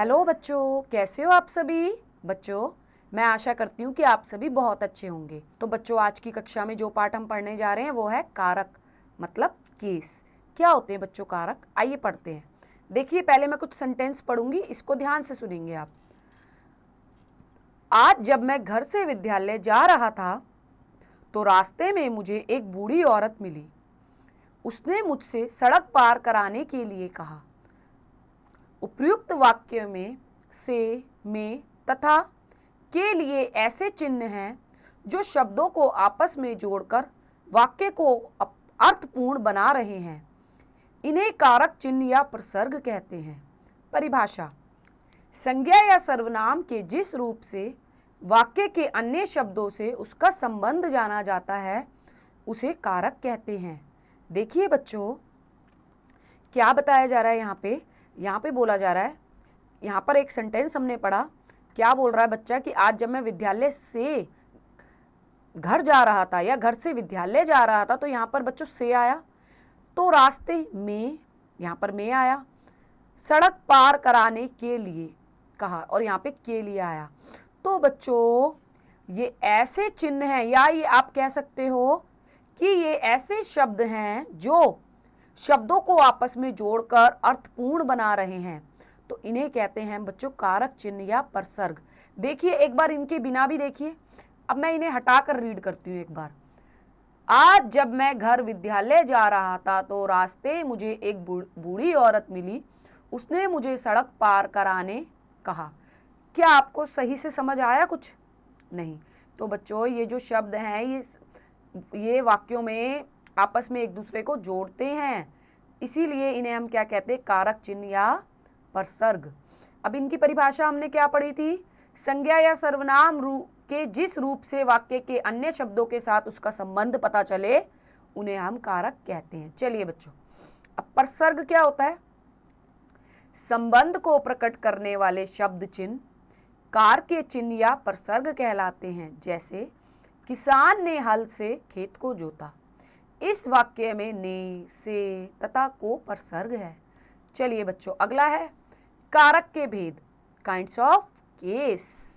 Hello बच्चों, कैसे हो आप सभी। बच्चों, मैं आशा करती हूँ कि आप सभी बहुत अच्छे होंगे। तो बच्चों, आज की कक्षा में जो पाठ हम पढ़ने जा रहे हैं वो है कारक, मतलब केस। क्या होते हैं बच्चों कारक? आइए पढ़ते हैं। देखिए, पहले मैं कुछ सेंटेंस पढ़ूंगी, इसको ध्यान से सुनेंगे आप। आज जब मैं घर से विद्यालय जा रहा था तो रास्ते में मुझे एक बूढ़ी औरत मिली। उसने मुझसे सड़क पार कराने के लिए कहा। उपयुक्त वाक्य में से, में तथा के लिए ऐसे चिन्ह हैं जो शब्दों को आपस में जोड़कर वाक्य को अर्थपूर्ण बना रहे हैं। इन्हें कारक चिन्ह या प्रसर्ग कहते हैं। परिभाषा: संज्ञा या सर्वनाम के जिस रूप से वाक्य के अन्य शब्दों से उसका संबंध जाना जाता है उसे कारक कहते हैं। देखिए बच्चों, क्या बताया जा रहा है यहाँ पे बोला जा रहा है, यहाँ पर एक सेंटेंस हमने पढ़ा। क्या बोल रहा है बच्चा कि आज जब मैं विद्यालय से घर जा रहा था या घर से विद्यालय जा रहा था, तो यहाँ पर बच्चों से आया, तो रास्ते में यहाँ पर में आया, सड़क पार कराने के लिए कहा और यहाँ पे के लिए आया। तो बच्चों, ये ऐसे चिन्ह हैं या ये आप कह सकते हो कि ये ऐसे शब्द हैं जो शब्दों को आपस में जोड़कर अर्थपूर्ण बना रहे हैं, तो इन्हें कहते हैं बच्चों कारक चिन्ह या प्रसर्ग। देखिए एक बार इनके बिना भी देखिए। अब मैं इन्हें हटाकर रीड करती हूँ एक बार। आज जब मैं घर विद्यालय जा रहा था तो रास्ते मुझे एक बूढ़ी औरत मिली। उसने मुझे सड़क पार कराने कहा। क्या आपको सही से समझ आया कुछ? नहीं। तो बच्चों, ये जो शब्द हैं ये वाक्यों में आपस में एक दूसरे को जोड़ते हैं, इसीलिए इन्हें हम क्या कहते हैं? कारक चिन्ह या प्रसर्ग। अब इनकी परिभाषा हमने क्या पढ़ी थी? संज्ञा या सर्वनाम के जिस रूप से वाक्य के अन्य शब्दों के साथ उसका संबंध पता चले उन्हें हम कारक कहते हैं। चलिए बच्चों, अब प्रसर्ग क्या होता है? संबंध को प्रकट करने वाले शब्द चिन्ह कार के चिन्ह या प्रसर्ग कहलाते हैं। जैसे किसान ने हल से खेत को जोता। इस वाक्य में ने, से तथा को प्रसर्ग है। चलिए बच्चों, अगला है कारक के भेद, काइंड्स ऑफ केस।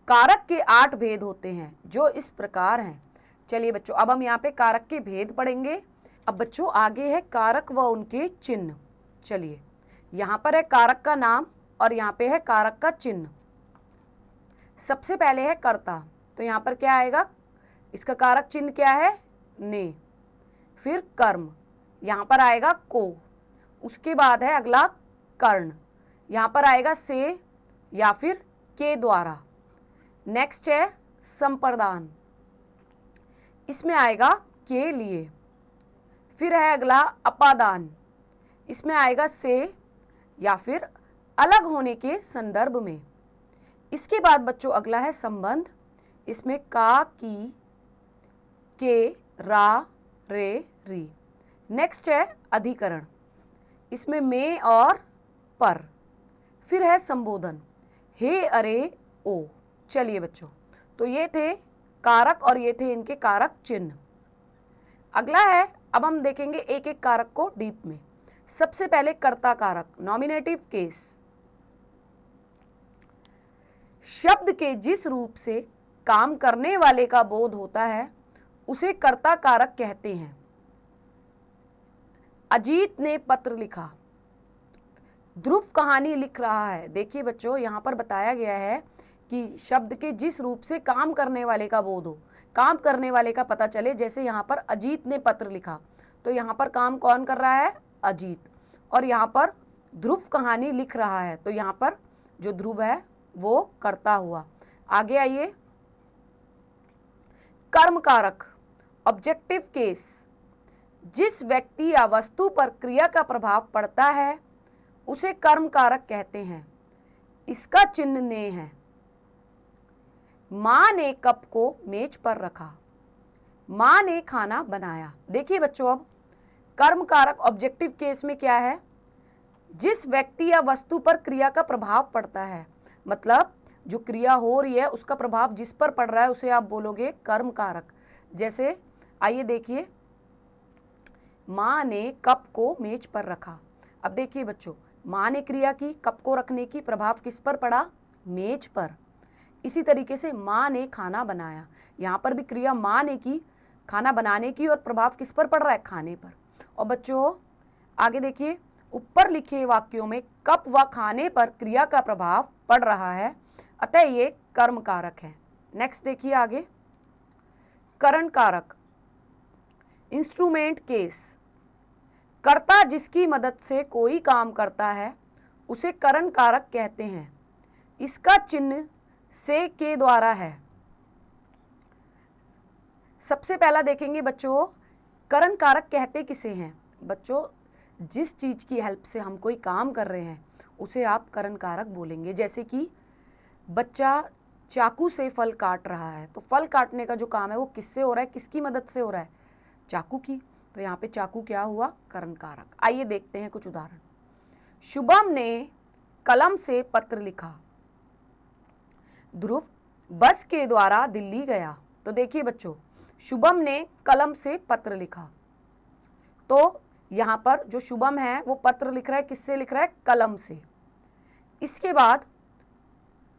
कारक के 8 भेद होते हैं जो इस प्रकार हैं। चलिए बच्चों, अब हम यहाँ पे कारक के भेद पढ़ेंगे। अब बच्चों आगे है कारक व उनके चिन्ह। चलिए, यहाँ पर है कारक का नाम और यहाँ पे है कारक का चिन्ह। सबसे पहले है कर्ता, तो यहाँ पर क्या आएगा? इसका कारक चिन्ह क्या है? ने। फिर कर्म, यहाँ पर आएगा को। उसके बाद है अगला कर्ण, यहाँ पर आएगा से या फिर के द्वारा। नेक्स्ट है संप्रदान, इसमें आएगा के लिए। फिर है अगला अपादान, इसमें आएगा से या फिर अलग होने के संदर्भ में। इसके बाद बच्चों अगला है संबंध, इसमें का, की, के, रा, रे, री। नेक्स्ट है अधिकरण, इसमें में और पर। फिर है संबोधन, हे, अरे, ओ। चलिए बच्चों, तो ये थे कारक और ये थे इनके कारक चिन्ह। अगला है, अब हम देखेंगे एक एक कारक को डीप में। सबसे पहले कर्ता कारक, नॉमिनेटिव केस। शब्द के जिस रूप से काम करने वाले का बोध होता है उसे कर्ता कारक कहते हैं। अजीत ने पत्र लिखा। ध्रुव कहानी लिख रहा है। देखिए बच्चों, यहाँ पर बताया गया है कि शब्द के जिस रूप से काम करने वाले का बोध हो, काम करने वाले का पता चले। जैसे यहाँ पर अजीत ने पत्र लिखा, तो यहाँ पर काम कौन कर रहा है? अजीत। और यहाँ पर ध्रुव कहानी लिख रहा है, तो यहाँ पर जो ध्रुव है वो कर्ता हुआ। आगे आइए, कर्म कारक, ऑब्जेक्टिव केस। जिस व्यक्ति या वस्तु पर क्रिया का प्रभाव पड़ता है उसे कर्म कारक कहते हैं। इसका चिन्ह ने है। माँ ने कप को मेज पर रखा। माँ ने खाना बनाया। देखिए बच्चों, अब कर्म कारक ऑब्जेक्टिव केस में क्या है? जिस व्यक्ति या वस्तु पर क्रिया का प्रभाव पड़ता है, मतलब जो क्रिया हो रही है उसका प्रभाव जिस पर पड़ रहा है उसे आप बोलोगे कर्म कारक। जैसे आइए देखिए, माँ ने कप को मेज पर रखा। अब देखिए बच्चों, माँ ने क्रिया की, कप को रखने की, प्रभाव किस पर पड़ा? मेज पर। इसी तरीके से माँ ने खाना बनाया, यहाँ पर भी क्रिया माँ ने की, खाना बनाने की, और प्रभाव किस पर पड़ रहा है? खाने पर। और बच्चों आगे देखिए, ऊपर लिखे वाक्यों में कप व खाने पर क्रिया का प्रभाव पड़ रहा है, अतः ये कर्म कारक है। नेक्स्ट देखिए आगे, करण कारक। Instrument case. कर्ता जिसकी मदद से कोई काम करता है उसे करण कारक कहते हैं। इसका चिन्ह से के द्वारा है। सबसे पहला देखेंगे बच्चों, करण कारक कहते किसे हैं? बच्चों जिस चीज की हेल्प से हम कोई काम कर रहे हैं उसे आप करण कारक बोलेंगे। जैसे कि बच्चा चाकू से फल काट रहा है, तो फल काटने का जो काम है वो किससे हो रहा है? किसकी मदद से हो रहा है? चाकू की। तो यहाँ पे चाकू क्या हुआ? करण कारक। आइए देखते हैं कुछ उदाहरण। शुभम ने कलम से पत्र लिखा। ध्रुव बस के द्वारा दिल्ली गया। तो देखिए बच्चों, शुभम ने कलम से पत्र लिखा, तो यहाँ पर जो शुभम है वो पत्र लिख रहा है, किससे लिख रहा है? कलम से। इसके बाद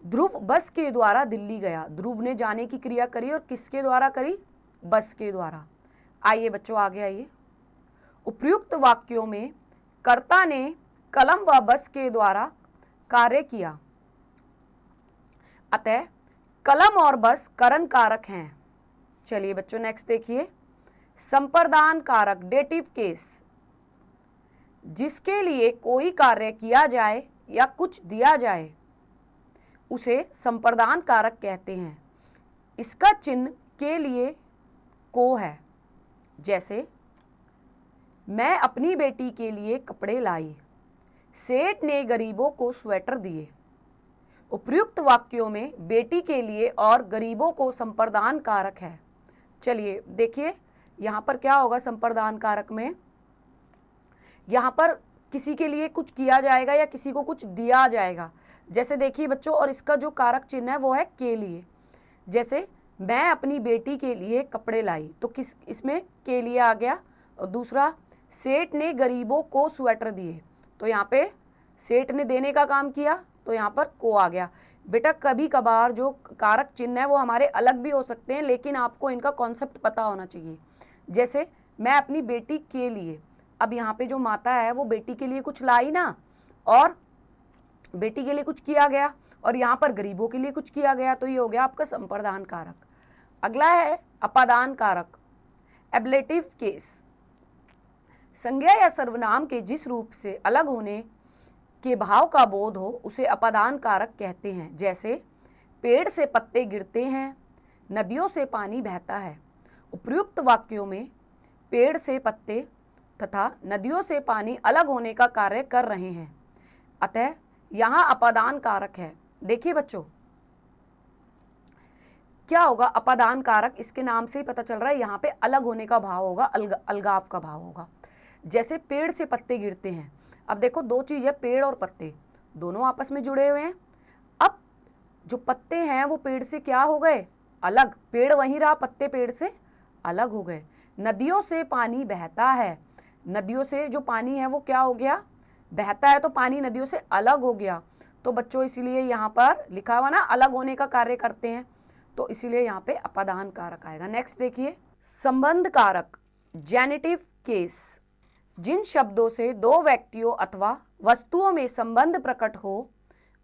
ध्रुव बस के द्वारा दिल्ली गया। ध्रुव ने जाने की क्रिया करी और किसके द्वारा करी? बस के द्वारा। आइए बच्चों आगे आइए। उपयुक्त वाक्यों में कर्ता ने कलम व बस के द्वारा कार्य किया, अतः कलम और बस करण कारक हैं। चलिए बच्चों नेक्स्ट देखिए, संप्रदान कारक, डेटिव केस। जिसके लिए कोई कार्य किया जाए या कुछ दिया जाए उसे संप्रदान कारक कहते हैं। इसका चिन्ह के लिए को है। जैसे मैं अपनी बेटी के लिए कपड़े लाई, सेठ ने गरीबों को स्वेटर दिए। उपयुक्त वाक्यों में बेटी के लिए और गरीबों को संप्रदान कारक है। चलिए देखिए यहाँ पर क्या होगा? संप्रदान कारक में यहाँ पर किसी के लिए कुछ किया जाएगा या किसी को कुछ दिया जाएगा। जैसे देखिए बच्चों, और इसका जो कारक चिन्ह है वो है के लिए। जैसे मैं अपनी बेटी के लिए कपड़े लाई, तो किस इसमें के लिए आ गया। और दूसरा, सेठ ने गरीबों को स्वेटर दिए, तो यहाँ पे सेठ ने देने का काम किया, तो यहाँ पर को आ गया। बेटा कभी कभार जो कारक चिन्ह है वो हमारे अलग भी हो सकते हैं, लेकिन आपको इनका कॉन्सेप्ट पता होना चाहिए। जैसे मैं अपनी बेटी के लिए, अब यहाँ पे जो माता है वो बेटी के लिए कुछ लाई ना, और बेटी के लिए कुछ किया गया, और यहाँ पर गरीबों के लिए कुछ किया गया, तो ये हो गया आपका संप्रदान कारक। अगला है अपादान कारक, एब्लेटिव केस। संज्ञा या सर्वनाम के जिस रूप से अलग होने के भाव का बोध हो उसे अपादान कारक कहते हैं। जैसे पेड़ से पत्ते गिरते हैं, नदियों से पानी बहता है। उपयुक्त वाक्यों में पेड़ से पत्ते तथा नदियों से पानी अलग होने का कार्य कर रहे हैं, अतः यहाँ अपादान कारक है। देखिए बच्चों क्या होगा? अपादान कारक, इसके नाम से ही पता चल रहा है यहाँ पे अलग होने का भाव होगा, अलगाव का भाव होगा। जैसे पेड़ से पत्ते गिरते हैं, अब देखो दो चीज है, पेड़ और पत्ते दोनों आपस में जुड़े हुए हैं। अब जो पत्ते हैं वो पेड़ से क्या हो गए? अलग। पेड़ वहीं रहा, पत्ते पेड़ से अलग हो गए। नदियों से पानी बहता है, नदियों से जो पानी है वो क्या हो गया? बहता है, तो पानी नदियों से अलग हो गया। तो बच्चों इसीलिए यहाँ पर लिखा हुआ ना, अलग होने का कार्य करते हैं, तो इसीलिए यहाँ पे अपादान कारक आएगा। नेक्स्ट देखिए, संबंध कारक, जेनेटिव केस। जिन शब्दों से दो व्यक्तियों अथवा वस्तुओं में संबंध प्रकट हो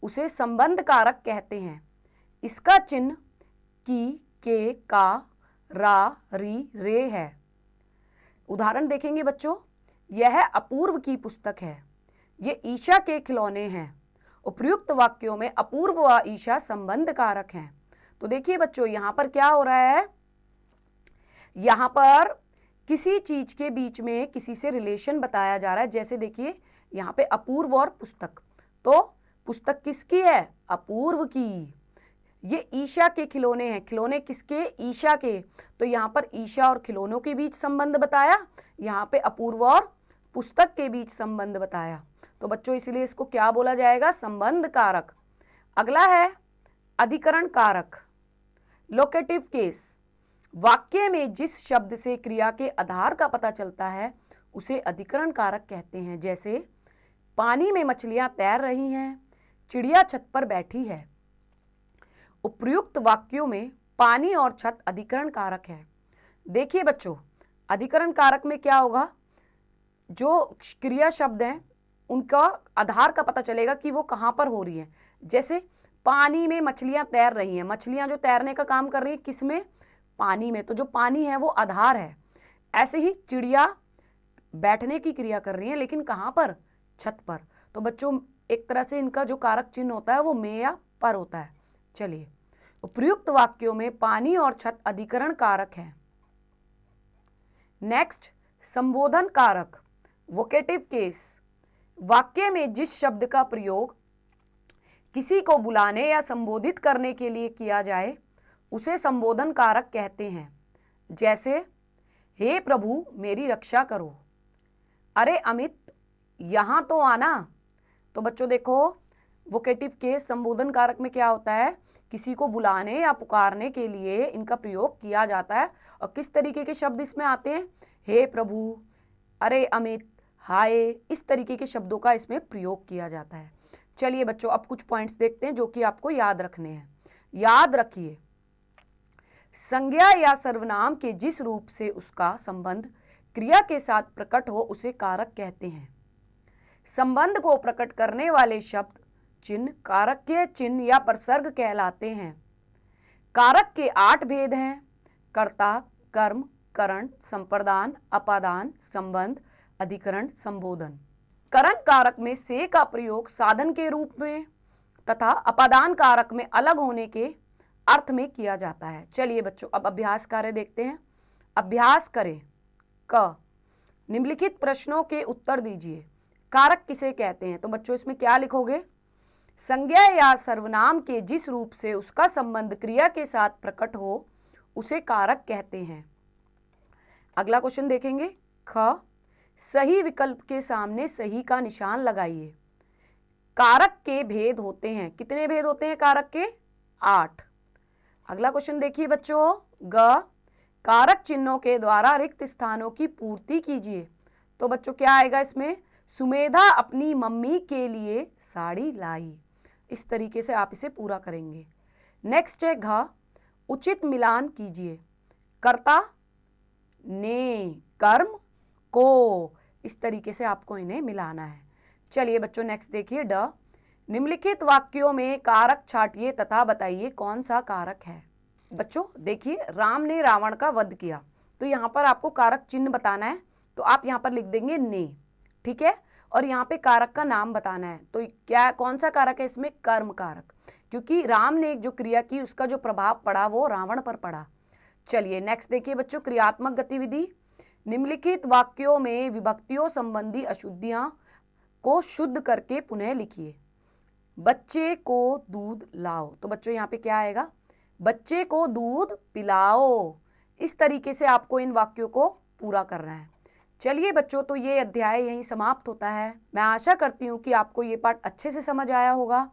उसे संबंध कारक कहते हैं। इसका चिन्ह की, के, का, रा, री, रे है। उदाहरण देखेंगे बच्चों, यह अपूर्व की पुस्तक है, ये ईशा के खिलौने हैं। उपयुक्त वाक्यों में अपूर्व व ईशा संबंध कारक हैं। तो देखिए बच्चों यहाँ पर क्या हो रहा है? यहाँ पर किसी चीज के बीच में किसी से रिलेशन बताया जा रहा है। जैसे देखिए यहाँ पे अपूर्व और पुस्तक, तो पुस्तक किसकी है? अपूर्व की। ये ईशा के खिलौने हैं, खिलौने किसके? ईशा के। तो यहाँ पर ईशा और खिलौनों के बीच संबंध बताया, यहाँ पे अपूर्व और पुस्तक के बीच संबंध बताया। तो बच्चों इसलिए इसको क्या बोला जाएगा? संबंध कारक। अगला है अधिकरण कारक, लोकेटिव केस। वाक्य में जिस शब्द से क्रिया के आधार का पता चलता है उसे अधिकरण कारक कहते हैं। जैसे पानी में मछलियां तैर रही हैं, चिड़िया छत पर बैठी है। उपर्युक्त वाक्यों में पानी और छत अधिकरण कारक है। देखिए बच्चों, अधिकरण कारक में क्या होगा, जो क्रिया शब्द हैं उनका आधार का पता चलेगा कि वो कहाँ पर हो रही है। जैसे पानी में मछलियां तैर रही हैं, मछलियां जो तैरने का काम कर रही हैं किसमें, पानी में, तो जो पानी है वो आधार है। ऐसे ही चिड़िया बैठने की क्रिया कर रही है, लेकिन कहाँ पर, छत पर। तो बच्चों एक तरह से इनका जो कारक चिन्ह होता है वो में या पर होता है। चलिए, उपर्युक्त वाक्यों में पानी और छत अधिकरण कारक है। नेक्स्ट, संबोधन कारक, वोकेटिव केस। वाक्य में जिस शब्द का प्रयोग किसी को बुलाने या संबोधित करने के लिए किया जाए उसे संबोधन कारक कहते हैं। जैसे, हे प्रभु मेरी रक्षा करो, अरे अमित यहाँ तो आना। तो बच्चों देखो, वोकेटिव केस संबोधन कारक में क्या होता है, किसी को बुलाने या पुकारने के लिए इनका प्रयोग किया जाता है। और किस तरीके के शब्द इसमें आते हैं, हे प्रभु, अरे अमित, हाय, इस तरीके के शब्दों का इसमें प्रयोग किया जाता है। चलिए बच्चों, अब कुछ पॉइंट्स देखते हैं जो कि आपको याद रखने हैं। याद रखिए, संज्ञा या सर्वनाम के जिस रूप से उसका संबंध क्रिया के साथ प्रकट हो उसे कारक कहते हैं। संबंध को प्रकट करने वाले शब्द चिन्ह कारक के चिन्ह या प्रसर्ग कहलाते हैं। कारक के 8 भेद हैं: कर्ता, कर्म, करण, संप्रदान, अपादान, संबंध, अधिकरण, संबोधन। करण कारक में से का प्रयोग साधन के रूप में तथा अपादान कारक में अलग होने के अर्थ में किया जाता है। चलिए बच्चों, अब अभ्यास कार्य देखते हैं। अभ्यास करें। क, निम्नलिखित प्रश्नों के उत्तर दीजिए। कारक किसे कहते हैं? तो बच्चों इसमें क्या लिखोगे, संज्ञा या सर्वनाम के जिस रूप से उसका संबंध क्रिया के साथ प्रकट हो उसे कारक कहते हैं। अगला क्वेश्चन देखेंगे। ख, सही विकल्प के सामने सही का निशान लगाइए। कारक के भेद होते हैं, कितने भेद होते हैं कारक के? 8। अगला क्वेश्चन देखिए बच्चों। ग, कारक चिन्हों के द्वारा रिक्त स्थानों की पूर्ति कीजिए। तो बच्चों क्या आएगा इसमें, सुमेधा अपनी मम्मी के लिए साड़ी लाई। इस तरीके से आप इसे पूरा करेंगे। नेक्स्ट है घ, उचित मिलान कीजिए। कर्ता ने, कर्म को, इस तरीके से आपको इन्हें मिलाना है। चलिए बच्चों नेक्स्ट देखिए। ड, निम्नलिखित वाक्यों में कारक छांटिए तथा बताइए कौन सा कारक है। बच्चों देखिए, राम ने रावण का वध किया, तो यहाँ पर आपको कारक चिन्ह बताना है। तो आप यहाँ पर लिख देंगे ने, ठीक है। और यहाँ पे कारक का नाम बताना है। तो क्या, कौन सा कारक है इसमें? कर्म कारक, क्योंकि राम ने जो क्रिया की उसका जो प्रभाव पड़ा वो रावण पर पड़ा। चलिए नेक्स्ट देखिए बच्चों। क्रियात्मक गतिविधि। निम्नलिखित वाक्यों में विभक्तियों संबंधी अशुद्धियां को शुद्ध करके पुनः लिखिए। बच्चे को दूध लाओ। तो बच्चों यहाँ पे क्या आएगा, बच्चे को दूध पिलाओ। इस तरीके से आपको इन वाक्यों को पूरा करना है। चलिए बच्चों, तो ये अध्याय यहीं समाप्त होता है। मैं आशा करती हूँ कि आपको ये पाठ अच्छे से समझ आया होगा।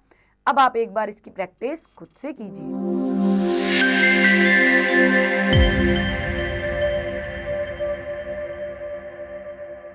अब आप एक बार इसकी प्रैक्टिस खुद से कीजिए।